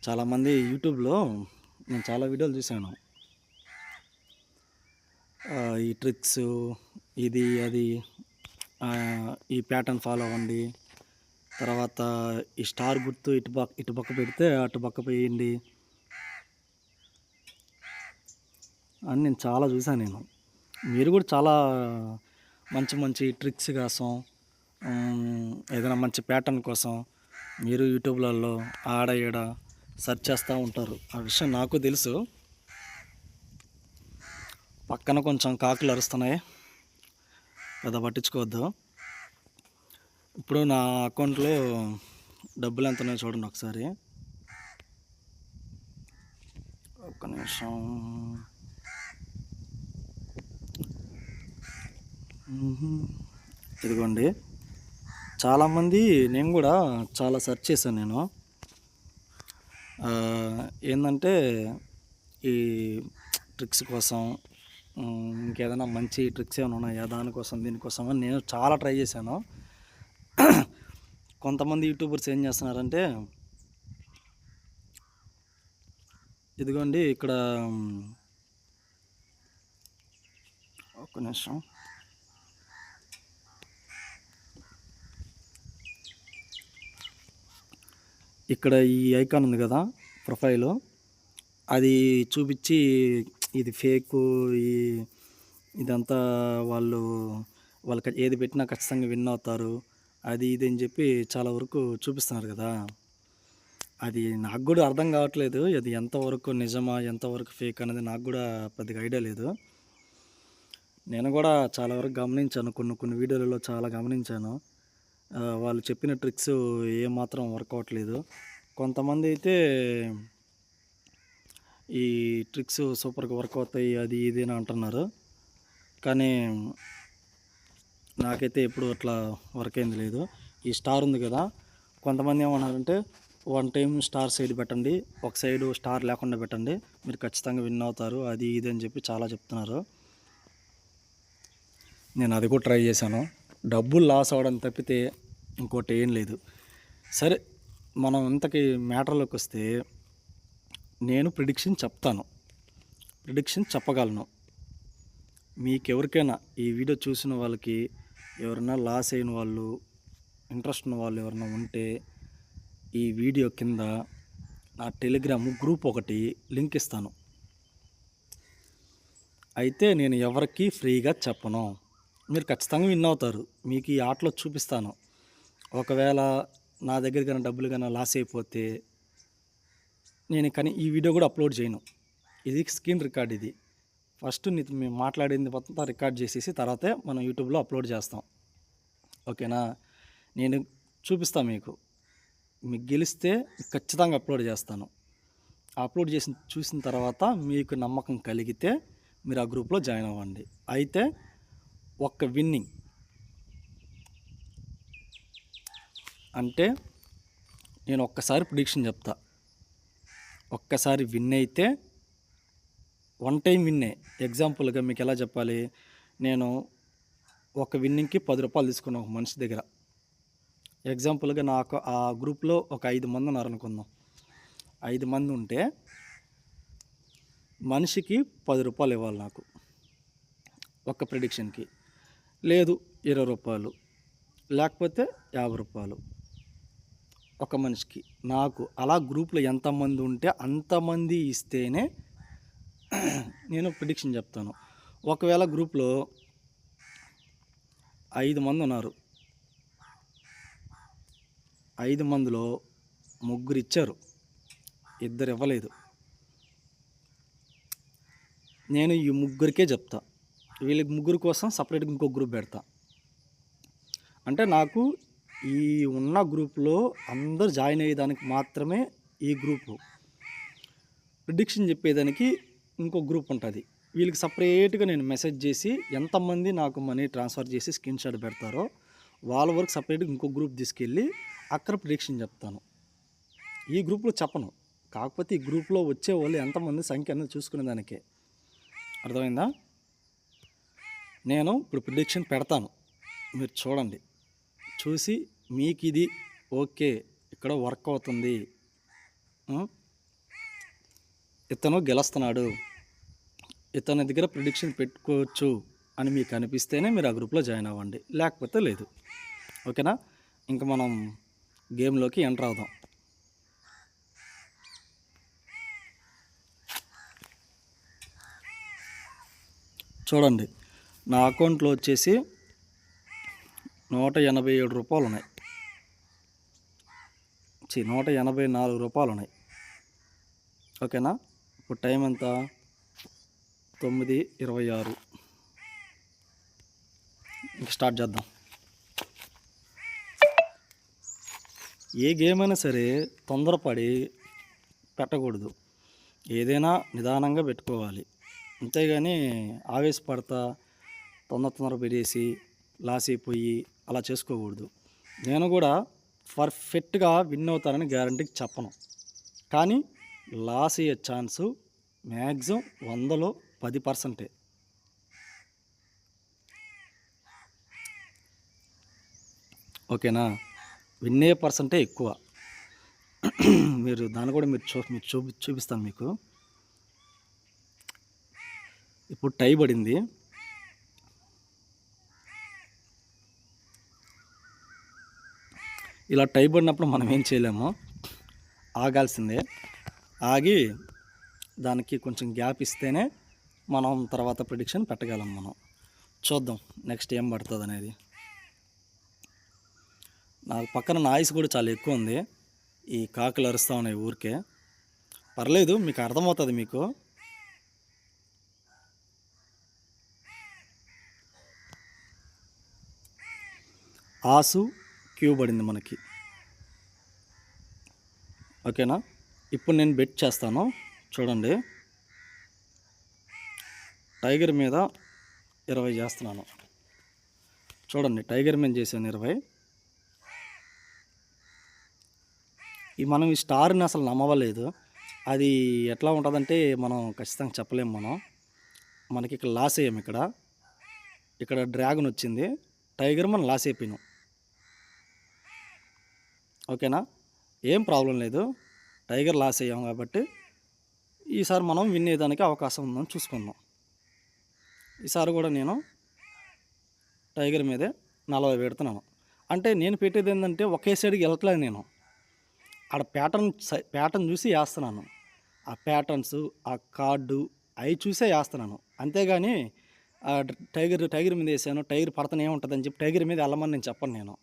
చాలామంది యూట్యూబ్‌లో నేను చాలా వీడియోలు చూశాను. ఈ ట్రిక్సు ఇది, అది ఈ ప్యాటర్న్ ఫాలో అవ్వండి. తర్వాత ఈ స్టార్ గుర్తు ఇటు పక్క పెడితే అటు పక్క వేయండి అని నేను చాలా చూశాను నేను. మీరు కూడా చాలా మంచి మంచి ట్రిక్స్ కోసం ఏదైనా మంచి ప్యాటర్న్ కోసం మీరు యూట్యూబ్‌లలో ఆడ ఈడ సెర్చ్ చేస్తూ ఉంటారు. ఆ విషయం నాకు తెలుసు. పక్కన కొంచెం కాకులు అరుస్తున్నాయి, పెద్ద పట్టించుకోవద్దు. ఇప్పుడు నా అకౌంట్లో డబ్బులు ఎంత ఉన్నాయో చూడండి ఒకసారి. ఒక్క నిమిషం. ఇదిగోండి. చాలామంది నేను కూడా చాలా సెర్చ్ చేశాను నేను. ఏంటంటే ఈ ట్రిక్స్ కోసం, ఇంకేదైనా మంచి ట్రిక్స్ ఏమైనా ఉన్నాయా దానికోసం దీనికోసం అని నేను చాలా ట్రై చేశాను. కొంతమంది యూట్యూబర్స్ ఏం చేస్తున్నారంటే, ఇదిగోండి ఇక్కడ ఒక్క నిమిషం. ఇక్కడ ఈ ఐకాన్ ఉంది కదా ప్రొఫైలు, అది చూపించి ఇది ఫేకు, ఇదంతా వాళ్ళకి ఏది పెట్టినా ఖచ్చితంగా విన్ అవుతారు, అది ఇది అని చెప్పి చాలా వరకు చూపిస్తున్నారు కదా. అది నాకు కూడా అర్థం కావట్లేదు. అది ఎంతవరకు నిజమా ఎంతవరకు ఫేక్ అనేది నాకు కూడా పెద్దగా ఐడియా లేదు. నేను కూడా చాలా వరకు గమనించాను, కొన్ని వీడియోలలో చాలా గమనించాను. వాళ్ళు చెప్పిన ట్రిక్స్ ఏమాత్రం వర్క్ అవ్వట్లేదు. కొంతమంది అయితే ఈ ట్రిక్స్ సూపర్గా వర్క్ అవుతాయి అది ఇది అని అంటున్నారు. కానీ నాకైతే ఎప్పుడు అట్లా వర్క్ అయింది లేదు. ఈ స్టార్ ఉంది కదా, కొంతమంది ఏమన్నారంటే వన్ టైం స్టార్ సైడ్ పెట్టండి, ఒక సైడు స్టార్ లేకుండా పెట్టండి, మీరు ఖచ్చితంగా విన్ అవుతారు అది ఇది అని చెప్పి చాలా చెప్తున్నారు. నేను అది కూడా ట్రై చేశాను. డబ్బులు లాస్ అవ్వడం తప్పితే ఇంకోటి ఏం లేదు. సరే, మనం ఇంతకీ మ్యాటర్లోకి వస్తే, నేను ప్రిడిక్షన్ చెప్తాను, ప్రిడిక్షన్ చెప్పగలను. మీకెవరికైనా ఈ వీడియో చూసిన వాళ్ళకి ఎవరైనా లాస్ అయిన వాళ్ళు, ఇంట్రెస్ట్ ఉన్న వాళ్ళు ఎవరైనా ఉంటే ఈ వీడియో కింద నా టెలిగ్రామ్ గ్రూప్ ఒకటి లింక్ ఇస్తాను. అయితే నేను ఎవరికి ఫ్రీగా చెప్పను, మీరు ఖచ్చితంగా విన్ అవుతారు. మీకు ఈ ఆటలో చూపిస్తాను. ఒకవేళ నా దగ్గర కానీ డబ్బులు కానీ లాస్ అయిపోతే నేను కానీ ఈ వీడియో కూడా అప్లోడ్ చేయను. ఇది స్క్రీన్ రికార్డ్. ఇది ఫస్ట్ మేము మాట్లాడింది మొత్తం రికార్డ్ చేసేసి తర్వాతే మనం యూట్యూబ్లో అప్లోడ్ చేస్తాం. ఓకేనా? నేను చూపిస్తాను మీకు గెలిస్తే ఖచ్చితంగా అప్లోడ్ చేస్తాను. అప్లోడ్ చూసిన తర్వాత మీకు నమ్మకం కలిగితే మీరు ఆ గ్రూప్లో జాయిన్ అవ్వండి. అయితే ఒక్క విన్నింగ్ అంటే నేను ఒక్కసారి ప్రిడిక్షన్ చెప్తా. ఒక్కసారి విన్ అయితే వన్ టైం విన్నే. ఎగ్జాంపుల్గా మీకు ఎలా చెప్పాలి, నేను ఒక విన్నింగ్కి 10 రూపాయలు తీసుకున్నాను ఒక మనిషి దగ్గర. ఎగ్జాంపుల్గా నాకు ఆ గ్రూప్లో ఒక 5 మంది ఉన్నారనుకుందాం. 5 మంది ఉంటే మనిషికి 10 రూపాయలు ఇవ్వాలి నాకు ఒక్క ప్రిడిక్షన్కి. లేదు 20 రూపాయలు, లేకపోతే 50 రూపాయలు ఒక మనిషికి. నాకు అలా గ్రూప్లో ఎంతమంది ఉంటే అంతమంది ఇస్తేనే నేను ప్రిడిక్షన్ చెప్తాను. ఒకవేళ గ్రూప్లో 5 మంది ఉన్నారు, 5 మందిలో 3 ఇచ్చారు, 2 ఇవ్వలేదు, నేను ఈ 3కే చెప్తా. వీళ్ళకి 3 కోసం సపరేట్గా ఇంకో గ్రూప్ పెడతా. అంటే నాకు ఈ ఉన్న గ్రూప్లో అందరు జాయిన్ అయ్యేదానికి మాత్రమే ఈ గ్రూపు. ప్రిడిక్షన్ చెప్పేదానికి ఇంకో గ్రూప్ ఉంటుంది. వీళ్ళకి సపరేట్గా నేను మెసేజ్ చేసి ఎంతమంది నాకు మనీ ట్రాన్స్ఫర్ చేసి స్క్రీన్ షాట్ పెడతారో వాళ్ళ వరకు సపరేట్గా ఇంకో గ్రూప్ తీసుకెళ్ళి అక్కడ ప్రిడిక్షన్ చెప్తాను. ఈ గ్రూప్లో చెప్పను. కాకపోతే ఈ గ్రూప్లో వచ్చే వాళ్ళు ఎంతమంది సంఖ్య అనేది చూసుకునే దానికే. అర్థమైందా? నేను ఇప్పుడు ప్రిడిక్షన్ పెడతాను, మీరు చూడండి. చూసి మీకు ఇది ఓకే, ఇక్కడ వర్క్ అవుతుంది, ఇతను గెలుస్తున్నాడు, ఇతని దగ్గర ప్రిడిక్షన్ పెట్టుకోవచ్చు అని మీకు అనిపిస్తేనే మీరు ఆ గ్రూప్లో జాయిన్ అవ్వండి, లేకపోతే లేదు. ఓకేనా? ఇంకా మనం గేమ్లోకి ఎంటర్ అవుదాం. చూడండి, నా అకౌంట్లో వచ్చేసి 187 రూపాయలు ఉన్నాయి. 184 రూపాయలు ఉన్నాయి. ఓకేనా? ఇప్పుడు టైం ఎంత? 9:26. ఇంక స్టార్ట్ చేద్దాం. ఏ గేమ్ అయినా సరే తొందరపడి పెట్టకూడదు, ఏదైనా నిదానంగా పెట్టుకోవాలి. అంతేగాని ఆవేశపడతా తొందర పెట్టేసి లాస్ అయిపోయి అలా చేసుకోకూడదు. నేను కూడా పర్ఫెక్ట్గా విన్ అవుతానని గ్యారంటీకి చెప్పను, కానీ లాస్ అయ్యే ఛాన్సు మ్యాక్సిమం 100లో 10%. ఓకేనా? విన్ అయ్యే పర్సెంటే ఎక్కువ. మీరు దాన్ని కూడా చూపిస్తాను మీకు. ఇప్పుడు టై పడింది. ఇలా టై పడినప్పుడు మనం ఏం చేయలేము, ఆగాల్సిందే. ఆగి దానికి కొంచెం గ్యాప్ ఇస్తేనే మనం తర్వాత ప్రిడిక్షన్ పెట్టగలం. మనం చూద్దాం నెక్స్ట్ ఏం పడుతుంది అనేది. నాకు పక్కన నాయిస్ కూడా చాలా ఎక్కువ ఉంది, ఈ కాకులు అరుస్తూ ఉన్నాయి ఊరికే. పర్లేదు, మీకు అర్థమవుతుంది. మీకు ఆసు క్యూ పడింది మనకి. ఓకేనా? ఇప్పుడు నేను బెట్ చేస్తాను. చూడండి, టైగర్ మీద 20 చేస్తున్నాను. చూడండి, టైగర్ మీద చేశాను 20. మనం ఈ స్టార్ని అసలు నమ్మవలేదు. అది ఎట్లా ఉంటుందంటే మనం ఖచ్చితంగా చెప్పలేము. మనకి ఇక్కడ లాస్ అయ్యాము. ఇక్కడ డ్రాగన్ వచ్చింది, టైగర్ మనం లాస్ అయిపోయినాం. ఓకేనా? ఏం ప్రాబ్లం లేదు, టైగర్ లాస్ అయ్యాం కాబట్టి ఈసారి మనం విన్ అయ్యేదానికి అవకాశం ఉందని చూసుకుందాం. ఈసారి కూడా నేను టైగర్ మీదే 40 పెడుతున్నాను. అంటే నేను పెట్టేది ఏంటంటే ఒకే సైడ్కి వెళ్ళట్లేదు, నేను ఆడ ప్యాటర్న్ చూసి వేస్తున్నాను. ఆ ప్యాటర్న్స్, ఆ కార్డు అవి చూసే వేస్తున్నాను. అంతేగాని టైగర్ మీద వేసాను, టైగర్ పడతనే ఉంటుందని చెప్పి టైగర్ మీద వెళ్ళమని నేను చెప్పను. నేను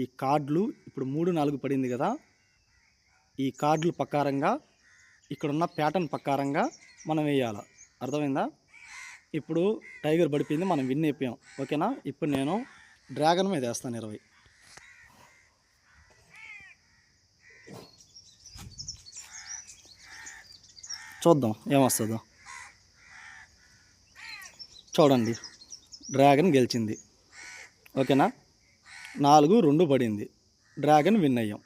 ఈ కార్డులు ఇప్పుడు 3, 4 పడింది కదా, ఈ కార్డుల ప్రకారంగా ఇక్కడున్న ప్యాటర్న్ ప్రకారంగా మనం వేయాలి. అర్థమైందా? ఇప్పుడు టైగర్ పడిపోయింది, మనం విన్ అయిపోయాం. ఓకేనా? ఇప్పుడు నేను డ్రాగన్ మీద వేస్తాను 20. చూద్దాం ఏమొస్తుందో. చూడండి, డ్రాగన్ గెలిచింది. ఓకేనా? 4-2 పడింది, డ్రాగన్ విన్ అయ్యాం.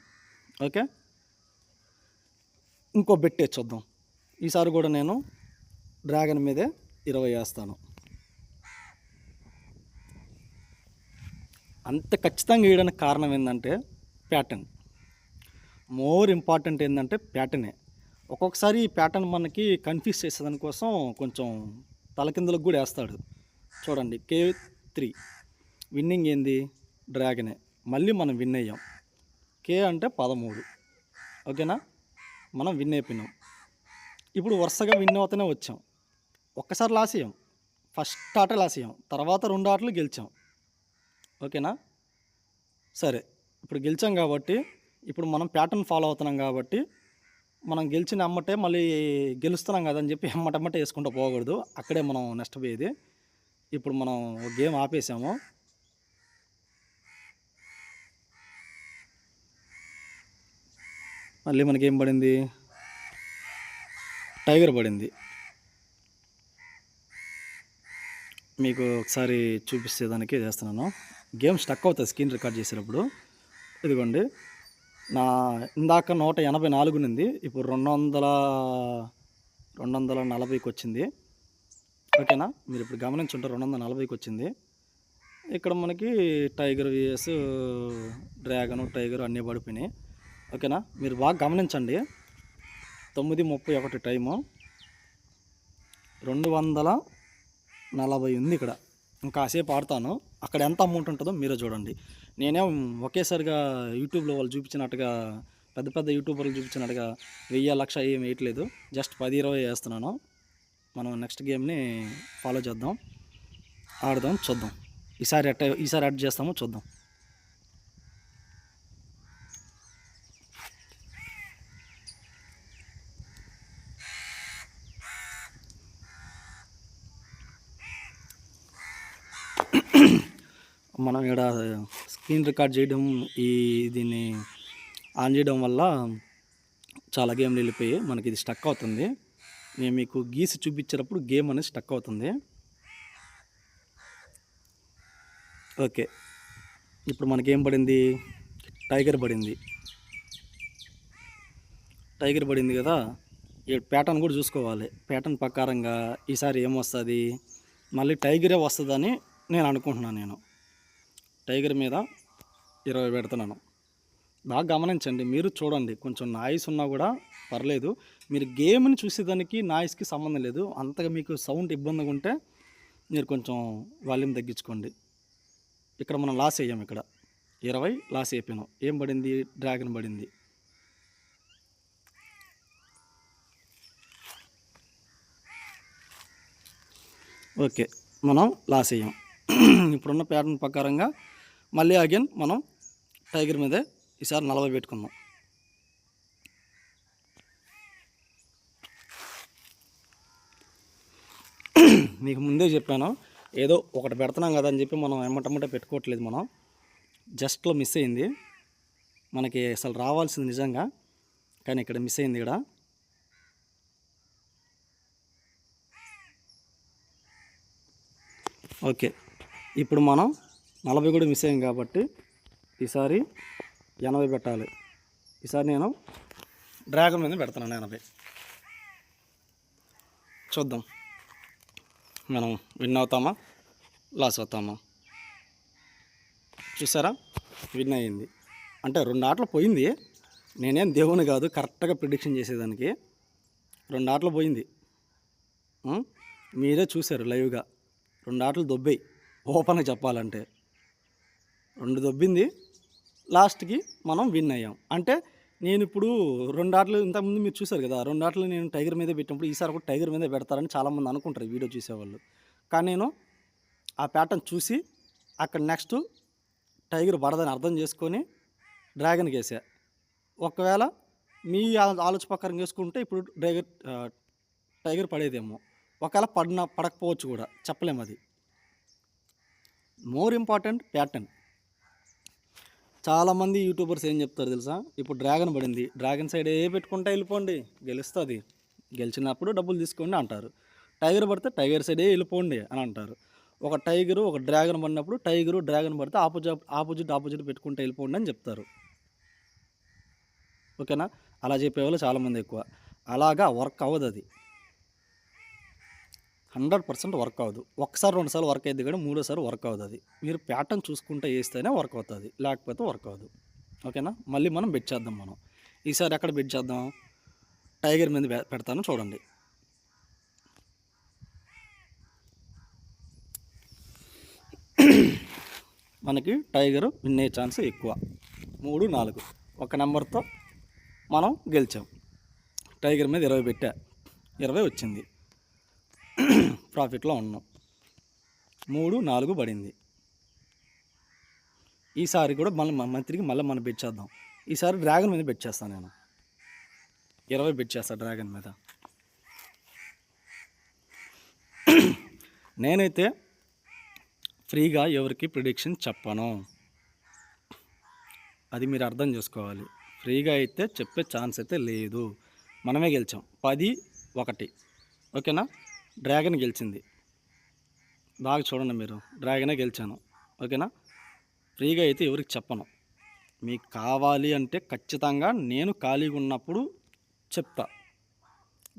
ఓకే, ఇంకో బెట్టే చూద్దాం. ఈసారి కూడా నేను డ్రాగన్ మీదే 20 వేస్తాను. అంత ఖచ్చితంగా వేయడానికి కారణం ఏంటంటే ప్యాటర్న్. మోర్ ఇంపార్టెంట్ ఏంటంటే ప్యాటర్నే. ఒక్కొక్కసారి ఈ ప్యాటర్న్ మనకి కన్ఫ్యూజ్ చేసేదాని కోసం కొంచెం తలకిందులకు కూడా వేస్తాడు. చూడండి, K3 విన్నింగ్ ఏంది? డ్రాగనే. మళ్ళీ మనం విన్ అయ్యాం. K అంటే 13. ఓకేనా? మనం విన్ అయిపోయినాం. ఇప్పుడు వరుసగా విన్ అవుతూనే వచ్చాం. ఒక్కసారి లాస్ అయ్యాం, ఫస్ట్ ఆట లాస్ అయ్యాం, తర్వాత 2 ఆటలు గెలిచాం. ఓకేనా? సరే, ఇప్పుడు గెలిచాం కాబట్టి ఇప్పుడు మనం ప్యాటర్న్ ఫాలో అవుతున్నాం కాబట్టి మనం గెలిచిన అమ్మటే మళ్ళీ గెలుస్తున్నాం కదని చెప్పి ఎమ్మటమ్మటే వేసుకుంటూ పోకూడదు, అక్కడే మనం నష్టపోయేది. ఇప్పుడు మనం గేమ్ ఆపేసాము. మళ్ళీ మనకి ఏం పడింది? టైగర్ పడింది. మీకు ఒకసారి చూపిస్తేదానికి చేస్తున్నాను. గేమ్ స్టక్ అవుతుంది స్క్రీన్ రికార్డ్ చేసేటప్పుడు. ఇదిగోండి, నా ఇందాక 184 ఉంది, ఇప్పుడు 240కి వచ్చింది. ఓకేనా? మీరు ఇప్పుడు గమనించుంటారు, 240కి వచ్చింది. ఇక్కడ మనకి టైగర్ విఎస్ డ్రాగన్, టైగర్ అన్నీ పడిపోయినాయి. ఓకేనా? మీరు బాగా గమనించండి. 9:31 టైము. 240 ఉంది ఇక్కడ. ఇంకాసేపు ఆడతాను. అక్కడ ఎంత అమౌంట్ ఉంటుందో మీరే చూడండి. నేనేం ఒకేసారిగా యూట్యూబ్లో వాళ్ళు చూపించినట్టుగా పెద్ద పెద్ద యూట్యూబర్లు చూపించినట్టుగా 1000 లక్ష ఏం వేయట్లేదు. జస్ట్ 10-20 వేస్తున్నాను. మనం నెక్స్ట్ గేమ్ని ఫాలో చేద్దాం, ఆడదాం, చూద్దాం. ఈసారి యాడ్ చేస్తామో చూద్దాం. మనం ఇక్కడ స్క్రీన్ రికార్డ్ చేయడం, దీన్ని ఆన్ చేయడం వల్ల చాలా గేమ్లు వెళ్ళిపోయి మనకి ఇది స్టక్ అవుతుంది. నేను మీకు గీసి చూపించేటప్పుడు గేమ్ అనేది స్టక్ అవుతుంది. ఓకే, ఇప్పుడు మనకేం పడింది? టైగర్ పడింది కదా. ఈ ప్యాటర్న్ కూడా చూసుకోవాలి. ప్యాటర్న్ ప్రకారంగా ఈసారి ఏమొస్తుంది? మళ్ళీ టైగరే వస్తుందని నేను అనుకుంటున్నాను. టైగర్ మీద 20 పెడుతున్నాను. బాగా గమనించండి, మీరు చూడండి. కొంచెం నాయిస్ ఉన్నా కూడా పర్లేదు. మీరు గేమ్ని చూసేదానికి నాయిస్కి సంబంధం లేదు. అంతగా మీకు సౌండ్ ఇబ్బందిగా ఉంటే మీరు కొంచెం వాల్యూమ్ తగ్గించుకోండి. ఇక్కడ మనం లాస్ అయ్యాం. ఇక్కడ 20 లాస్ అయిపోయినాం. ఏం పడింది? డ్రాగన్ పడింది. ఓకే, మనం లాస్ అయ్యాం. ఇప్పుడున్న ప్యాటర్న్ ప్రకారంగా మళ్ళీ అగైన్ మనం టైగర్ మీదే ఈసారి 40 పెట్టుకుందాం. మీకు ముందే చెప్పాను, ఏదో ఒకటి పెడుతున్నాం కదా అని చెప్పి మనం ఎమ్మటమ్మటే పెట్టుకోవట్లేదు. మనం జస్ట్లో మిస్ అయింది. మనకి అసలు రావాల్సింది నిజంగా, కానీ ఇక్కడ మిస్ అయింది. ఇక్కడ ఓకే, ఇప్పుడు మనం 40 కూడా మిస్ అయ్యాం కాబట్టి ఈసారి 80 పెట్టాలి. ఈసారి నేను డ్రాగన్ మీద పెడుతున్నాను 80. చూద్దాం మనం విన్ అవుతామా, లాస్ అవుతామా. చూసారా, విన్ అయ్యింది. అంటే 2 ఆటలు పోయింది. నేనేం దేవుని కాదు కరెక్ట్గా ప్రిడిక్షన్ చేసేదానికి. 2 ఆటలు పోయింది. మీరే చూశారు లైవ్గా. 2 ఆటలు దొబ్బాయి. ఓపెన్గా చెప్పాలంటే 2 దొబ్బింది. లాస్ట్కి మనం విన్ అయ్యాం. అంటే నేను ఇప్పుడు 2 ఆటలు ఇంతకుముందు మీరు చూశారు కదా. 2 ఆటలు నేను టైగర్ మీదే పెట్టినప్పుడు ఈసారి కూడా టైగర్ మీదే పెడతారని చాలామంది అనుకుంటారు వీడియో చూసేవాళ్ళు. కానీ నేను ఆ ప్యాటర్న్ చూసి అక్కడ నెక్స్ట్ టైగర్ పడదని అర్థం చేసుకొని డ్రాగన్కి వేసా. ఒకవేళ మీ ఆలోచన ప్రకారం వేసుకుంటే ఇప్పుడు టైగర్ పడేదేమో. ఒకవేళ పడకపోవచ్చు కూడా, చెప్పలేము. అది మోర్ ఇంపార్టెంట్ ప్యాటర్న్. చాలామంది యూట్యూబర్స్ ఏం చెప్తారు తెలుసా? ఇప్పుడు డ్రాగన్ పడింది, డ్రాగన్ సైడ్ పెట్టుకుంటే వెళ్ళిపోండి, గెలుస్తుంది, గెలిచినప్పుడు డబ్బులు తీసుకోండి అంటారు. టైగర్ పడితే టైగర్ సైడే వెళ్ళిపోండి అని అంటారు. ఒక టైగరు ఒక డ్రాగన్ పడినప్పుడు టైగరు డ్రాగన్ పడితే ఆపోజిట్ పెట్టుకుంటే వెళ్ళిపోండి అని చెప్తారు. ఓకేనా? అలా చెప్పేవాళ్ళు చాలామంది ఎక్కువ. అలాగా వర్క్ అవ్వదు. అది 100% వర్క్ అవ్వదు. 1-2 సార్లు వర్క్ అయ్యింది, కానీ 3ఓసారి వర్క్ అవ్వదు. అది మీరు ప్యాటర్న్ చూసుకుంటే వేస్తేనే వర్క్ అవుతుంది, లేకపోతే వర్క్ అవ్వదు. ఓకేనా? మళ్ళీ మనం బెట్ చేద్దాం. మనం ఈసారి ఎక్కడ బెట్ చేద్దాం? టైగర్ మీద పెడతాను, చూడండి. మనకి టైగర్ విన్ అయ్యే ఛాన్స్ ఎక్కువ. 3-4 ఒక నెంబర్తో మనం గెలిచాం. టైగర్ మీద 20 పెట్టా, 20 వచ్చింది, ప్రాఫిట్లో ఉన్నాం. 3-4 పడింది. ఈసారి కూడా తిరిగి మళ్ళీ మనం బెట్ చేద్దాం. ఈసారి డ్రాగన్ మీద బెట్ చేస్తాను. నేను 20 బెట్ చేస్తాను డ్రాగన్ మీద. నేనైతే ఫ్రీగా ఎవరికి ప్రిడిక్షన్ చెప్పను, అది మీరు అర్థం చేసుకోవాలి. ఫ్రీగా అయితే చెప్పే ఛాన్స్ అయితే లేదు. మనమే గెలిచాం 10-1. ఓకేనా? డ్రాగన్ గెలిచింది. బాగా చూడండి, మీరు డ్రాగనే గెలిచాను. ఓకేనా? ఫ్రీగా అయితే ఎవరికి చెప్పను. మీకు కావాలి అంటే ఖచ్చితంగా నేను ఖాళీగా ఉన్నప్పుడు చెప్తా.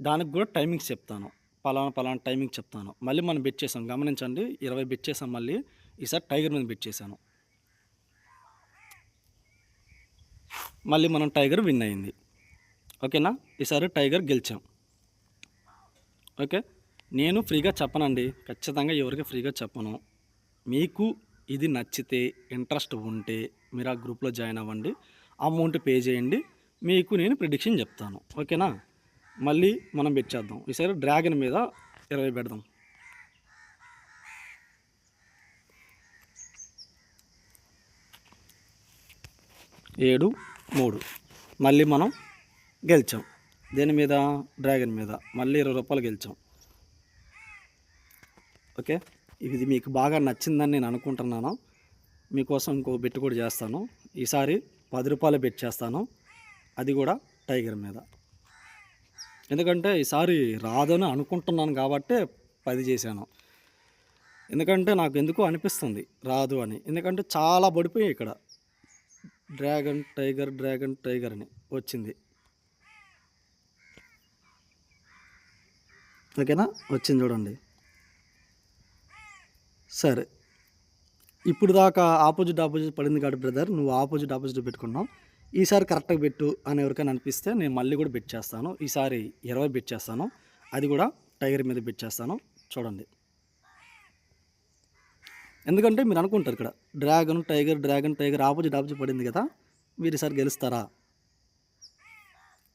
దానికి కూడా టైమింగ్స్ చెప్తాను. పలానా టైమింగ్ చెప్తాను. మళ్ళీ మనం బెట్ చేసాం, గమనించండి. 20 బెట్ చేసాం. మళ్ళీ ఈసారి టైగర్ మీద బెట్ చేశాను. మళ్ళీ మనం టైగర్ విన్ అయింది. ఓకేనా. ఈసారి టైగర్ గెలిచాం. ఓకే. నేను ఫ్రీగా చెప్పనండి, ఖచ్చితంగా ఎవరికి ఫ్రీగా చెప్పను. మీకు ఇది నచ్చితే ఇంట్రెస్ట్ ఉంటే మీరు ఆ గ్రూప్లో జాయిన్ అవ్వండి, అమౌంట్ పే చేయండి, మీకు నేను ప్రిడిక్షన్ చెప్తాను. ఓకేనా. మళ్ళీ మనం బెట్ చేద్దాం. ఈసారి డ్రాగన్ మీద 20 పెడదాం. 7, 3. మళ్ళీ మనం గెలిచాం. దేని మీద? డ్రాగన్ మీద. మళ్ళీ 20 రూపాయలు గెలిచాం. ఓకే. ఇది మీకు బాగా నచ్చిందని నేను అనుకుంటున్నాను. మీకోసం ఇంకో బెట్ కూడా చేస్తాను. ఈసారి 10 రూపాయలు బెట్ చేస్తాను, అది కూడా టైగర్ మీద. ఎందుకంటే ఈసారి రాదని అనుకుంటున్నాను కాబట్టి 10 చేశాను. ఎందుకంటే నాకు ఎందుకో అనిపిస్తుంది రాదు అని. ఎందుకంటే చాలా పడిపోయాయి ఇక్కడ. డ్రాగన్ టైగర్ డ్రాగన్ టైగర్ అని వచ్చింది. ఓకేనా, వచ్చింది చూడండి. సరే, ఇప్పుడు దాకా ఆపోజిట్ పడింది కాబట్టి బ్రదర్, నువ్వు ఆపోజిట్ పెట్టుకున్నావు. ఈసారి కరెక్ట్గా పెట్టు అని ఎవరికైనా అనిపిస్తే నేను మళ్ళీ కూడా బెట్ చేస్తాను. ఈసారి 20 బెట్ చేస్తాను, అది కూడా టైగర్ మీద బెట్ చేస్తాను. చూడండి. ఎందుకంటే మీరు అనుకుంటారు ఇక్కడ డ్రాగన్ టైగర్ ఆపోజిట్ పడింది కదా, మీరు ఈసారి గెలుస్తారా?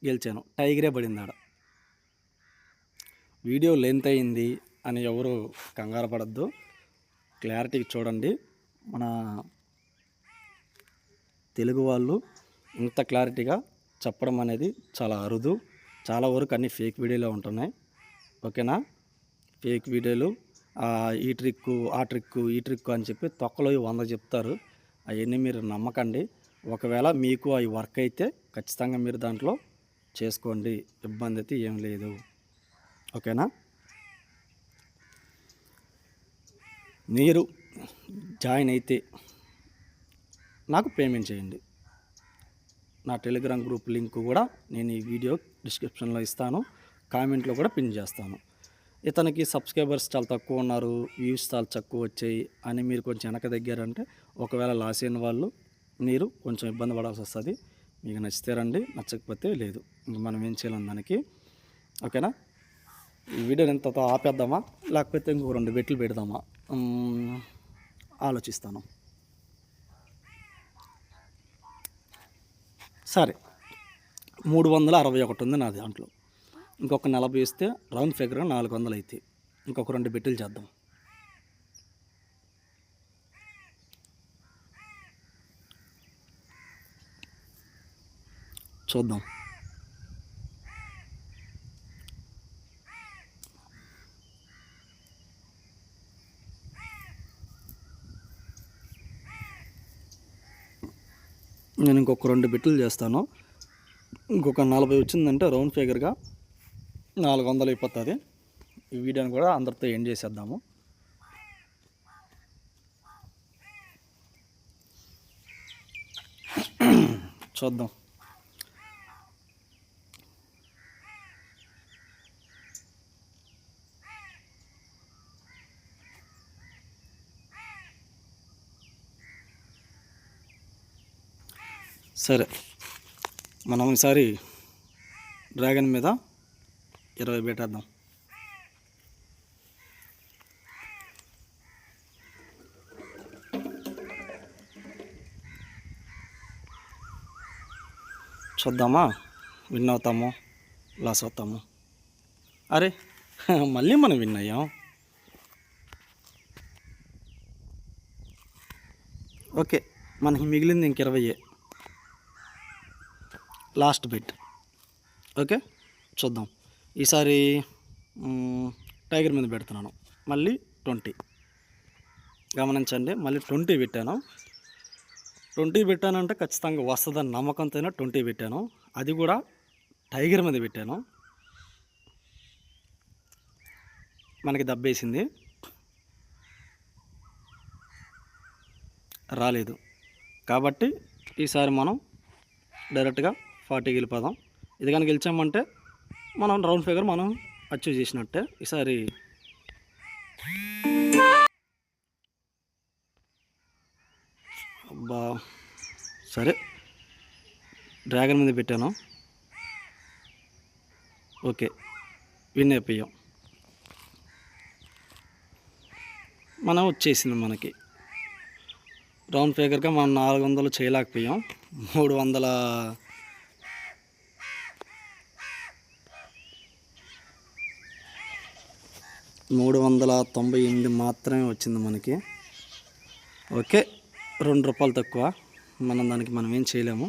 గెలిచాను, టైగరే పడింది ఆడ. వీడియో లెంత్ అయింది అని ఎవరు కంగారు పడద్దు, క్లారిటీకి చూడండి. మన తెలుగు వాళ్ళు ఇంత క్లారిటీగా చెప్పడం అనేది చాలా అరుదు. చాలా వరకు అన్ని ఫేక్ వీడియోలో ఉంటున్నాయి. ఓకేనా. ఫేక్ వీడియోలు ఈ ట్రిక్కు ఈ ట్రిక్కు అని చెప్పి తొక్కలో 100 చెప్తారు. అవన్నీ మీరు నమ్మకండి. ఒకవేళ మీకు అవి వర్క్ అయితే ఖచ్చితంగా మీరు దాంట్లో చేసుకోండి, ఇబ్బంది అయితే ఏం లేదు. ఓకేనా. మీరు జాయిన్ అయితే నాకు పేమెంట్ చేయండి. నా టెలిగ్రామ్ గ్రూప్ లింక్ కూడా నేను ఈ వీడియో డిస్క్రిప్షన్లో ఇస్తాను, కామెంట్లో కూడా పిన్ చేస్తాను. ఇతనికి సబ్స్క్రైబర్స్ చాలా తక్కువ ఉన్నారు, వ్యూస్ చాలా తక్కువ వచ్చాయి అని మీరు కొంచెం వెనక దగ్గరంటే ఒకవేళ లాస్ అయిన వాళ్ళు మీరు కొంచెం ఇబ్బంది పడాల్సి వస్తుంది. మీకు నచ్చితే రండి, నచ్చకపోతే లేదు, ఇంక మనం ఏం చేయాలి దానికి. ఓకేనా. ఈ వీడియోని ఎంతతో ఆపేద్దామా లేకపోతే ఇంకో 2 బెట్లు పెడదామా ఆలోచిస్తాను. సరే, 361 ఉంది నా దాంట్లో. ఇంకొక 40 ఇస్తే రౌండ్ ఫిగర్ 400 అయితే ఇంకొక 2 బెట్టులు చేద్దాం. చూద్దాం. నేను ఇంకొక 2 బెట్టులు చేస్తాను. ఇంకొక 40 వచ్చిందంటే రౌండ్ ఫిగర్గా 400 అయిపోతుంది. ఈ వీడియోని కూడా అందరితో ఎండ్ చేసేద్దాము. చూద్దాం. సరే, మనం ఈసారి డ్రాగన్ మీద 20 పెట్టేద్దాం. చూద్దామా విన్ అవుతాము లాస్ అవుతాము. అరే మళ్ళీ మనం విన్ అయ్యాం. ఓకే, మనకి మిగిలింది ఇంక 20 లాస్ట్ బెట్. ఓకే, చూద్దాం. ఈసారి టైగర్ మీద పెడుతున్నాను, మళ్ళీ 20. గమనించండి, మళ్ళీ 20 పెట్టాను. 20 పెట్టానంటే ఖచ్చితంగా వస్తుందని నమ్మకంతోనే 20 పెట్టాను, అది కూడా టైగర్ మీద పెట్టాను. మనకి దబ్బేసింది, రాలేదు. కాబట్టి ఈసారి మనం డైరెక్ట్గా 40 వెళ్ళిపోదాం. ఇది కానీ గెలిచామంటే మనం రౌండ్ ఫిగర్ మనం అచీవ్ చేసినట్టే. ఈసారి అబ్బా, సరే డ్రాగన్ మీద పెట్టాను. ఓకే, విన్ అయిపోయాం. మనం వచ్చేసింది మనకి రౌండ్ ఫిగర్గా. మనం 400 చేయలేకపోయాం. 398 మాత్రమే వచ్చింది మనకి. ఓకే, ₹2 తక్కువ. దానికి మనం ఏం చేయలేము.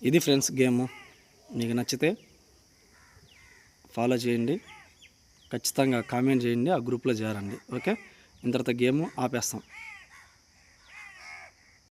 ఇది ఫ్రెండ్స్ గేము. మీకు నచ్చితే ఫాలో చేయండి, ఖచ్చితంగా కామెంట్ చేయండి, ఆ గ్రూప్లో చేరండి. ఓకే, ఇంతటితో గేము ఆపేస్తాం.